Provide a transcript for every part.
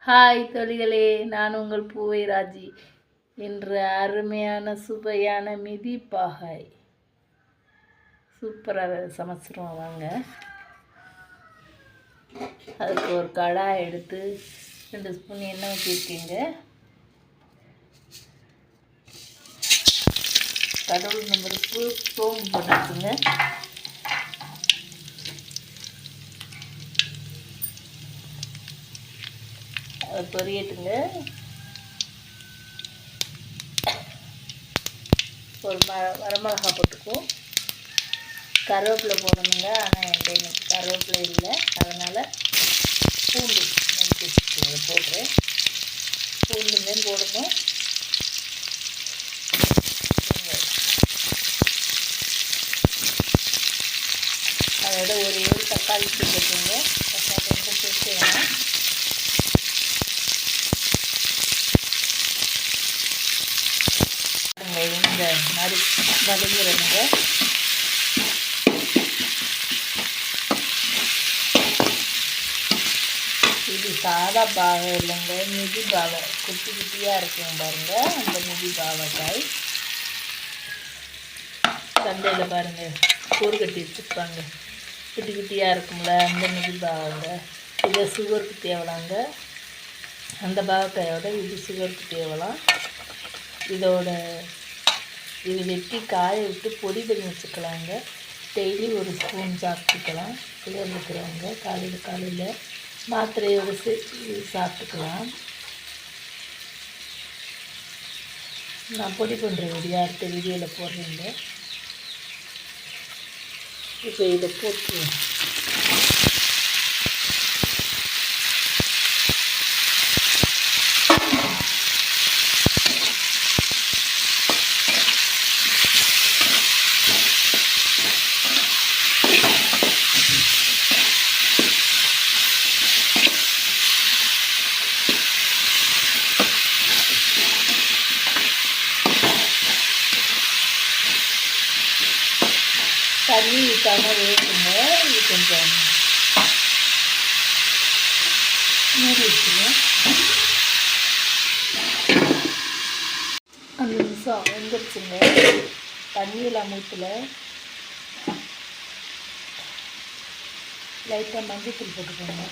Hi தோழிகளே, நான் உங்கள் பூவை ராஜி. இன்று அருமையான சுவையான மிதி பாகாய் சூப்பராக சமைச்சிருவோம் வாங்க. அதுக்கு ஒரு கடாய் எடுத்து 2 ஸ்பூன் எண்ணெய் ஊற்றிருக்கீங்க. கடவுள் நம்பருக்கு சோம்பு போட்டுக்குங்க. அதை பொரியட்டுங்க. ஒரு வரமிளகா போட்டுக்குவோம். கருவேப்பிலை போடணுங்க. ஆனால் என்கிட்ட எனக்கு கருவேப்பிலை இல்லை, அதனால் பூண்டு போடுறேன். பூண்டுமே போடணும். அதோட ஒரு தக்காளி போட்டுக்கோங்க. தக்காளி ரொம்ப சேர்த்து வேணும். இந்த மாதிரி வதங்கிறதுங்க. இது சாதா பாவை இல்லைங்க, மிதி பாவை. குட்டி குட்டியாக இருக்கும் பாருங்கள், அந்த மிதி பாவைக்காய். சந்தையில் பாருங்கள் கூறு கட்டி வச்சுருப்பாங்க, குட்டி குட்டியாக இருக்கும்ல, அந்த மிதி பாவைங்க. இதை சுகருக்கு தேவலாங்க. அந்த பாவைக்காயோட இது சுகருக்கு தேவலாம். இது வெட்டி காய விட்டு பொடி பண்ணி வச்சுக்கலாங்க. டெய்லி ஒரு ஸ்பூன் சாப்பிட்டுக்கலாம். சுகர் இருக்கிறவங்க காலையில் மாத்திரையோடு சேர்த்து சாப்பிட்டுக்கலாம். நான் பொடி பண்ணுற வீடியோ அடுத்த வீடியோவில் போடுறேங்க. இப்போ இதை போட்டுருவேன். தண்ணி ஊற்றாமல் வேணுங்க. இது கொஞ்சம் மூடி வச்சுருங்க. 5 நிமிஷம் வெந்துருச்சுங்க. தண்ணியில் ஊற்றல, லைட்டாக மஞ்சள் போட்டுக்கோங்க.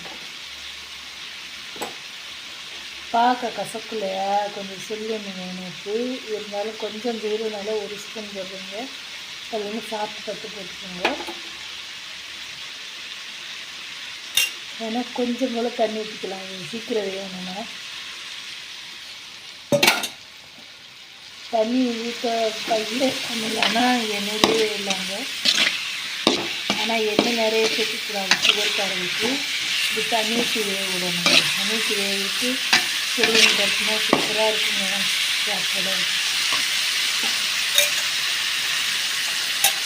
பார்க்க கசக்குலையா கொஞ்சம் சில்லுன்னு வேணுக்கு இருந்தாலும் கொஞ்சம் வேணுனால 1 ஸ்பூன் போடுறீங்க. அது வந்து சாப்பிட்டு போட்டுக்கோங்க. ஏன்னா கொஞ்சம் போல் தண்ணி ஊற்றிக்கலாம், சீக்கிரம் வேணும்னா. தண்ணி ஊற்ற இல்லை இல்லைன்னா எண்ணெயிலே இல்லைங்க. ஆனால் எண்ணெய் நிறைய சேர்த்துக்கூடாது சுகர்காரங்களுக்கு. இது தண்ணி ஊற்றி வேக விடணுங்க. தண்ணி ஊற்றி வேக விட்டு சில்லுன்னு கட்டினா சூப்பராக இருக்குங்க சாப்பிட.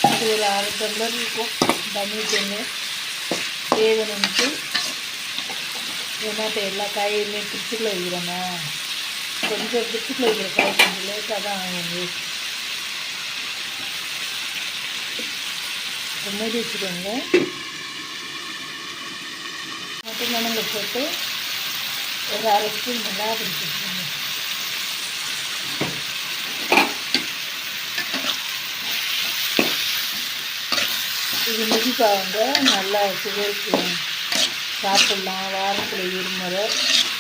அது ஒரு 1/2 டம்ளர் இருக்கும் தண்ணி தண்ணி வேகணுன்ட்டு. ஏன்னா இப்போ எல்லா காயுமே ஃப்ரிட்ஜுக்குள்ளே வைக்கிறோமா, கொஞ்சம் ஃப்ரிட்ஜுக்குள்ளே வைக்கிற காய் கொஞ்சம் லேட்டாக தான் ஆகுங்க. மூடி வச்சுக்கோங்க. மட்டும் மணங்க போட்டு ஒரு 1/2 ஸ்பூன் நல்லா பிடிச்சிக்கோங்க. இது மிதிப்பாங்க. நல்லா சுகருக்கு சாப்பிட்லாம். வாரத்தில் 1 முறை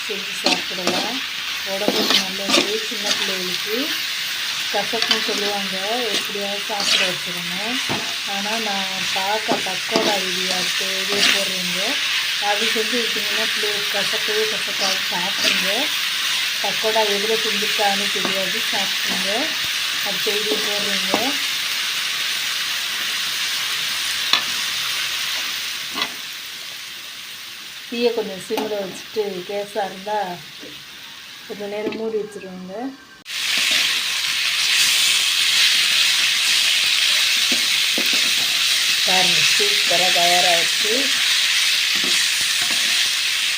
செஞ்சு சாப்பிடலாம். உடம்புக்கு நல்லது. சின்ன பிள்ளைகளுக்கு கசப்புன்னு சொல்லுவாங்க, எப்படியாவது சாப்பிட வச்சுருங்க. ஆனால் நான் பக்கோடா அடுத்த இதே போடுறீங்க. அது செஞ்சு வச்சிங்கன்னா பிள்ளைகளுக்கு கசக்காது சாப்பிடுங்க. பக்கோடா எதில் செஞ்சுட்டான்னு தெரியாது, சாப்பிடுங்க. அது செய்தி போடுறீங்க. தீயை கொஞ்சம் சிம்மில் வச்சுட்டு கேஸாக இருந்தால் கொஞ்சம் நேரம் மூடி வச்சுருவோங்க. பாருங்க சூப்பராக தயாராகிடுச்சு.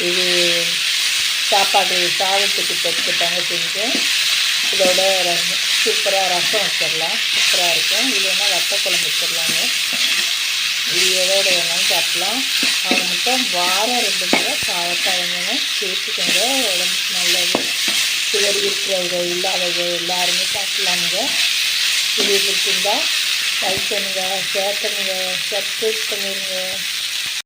இது சாதத்துக்கு தொட்டுட்டாங்க செஞ்சேன். இதோட சூப்பராக ரசம் வச்சிடலாம், சூப்பராக இருக்கும். இல்லைன்னா வத்தக்குழம்பு வச்சிடலாங்க. இது எதோட வேணாலும் சாப்பிட்லாம். அவங்க மட்டும் வாரம் 2 முறை காலையில் சேர்த்துக்கோங்க, உடம்புக்கு நல்லது. சுகர் இருக்கிறவங்க இல்லாதவங்க எல்லாருமே சாப்பிட்லாமுங்க. வீடியோ பிடிச்சிருந்தா லைக் பண்ணுங்கள், ஷேர் பண்ணுங்கள், சப்ஸ்கிரைப் பண்ணிடுங்க.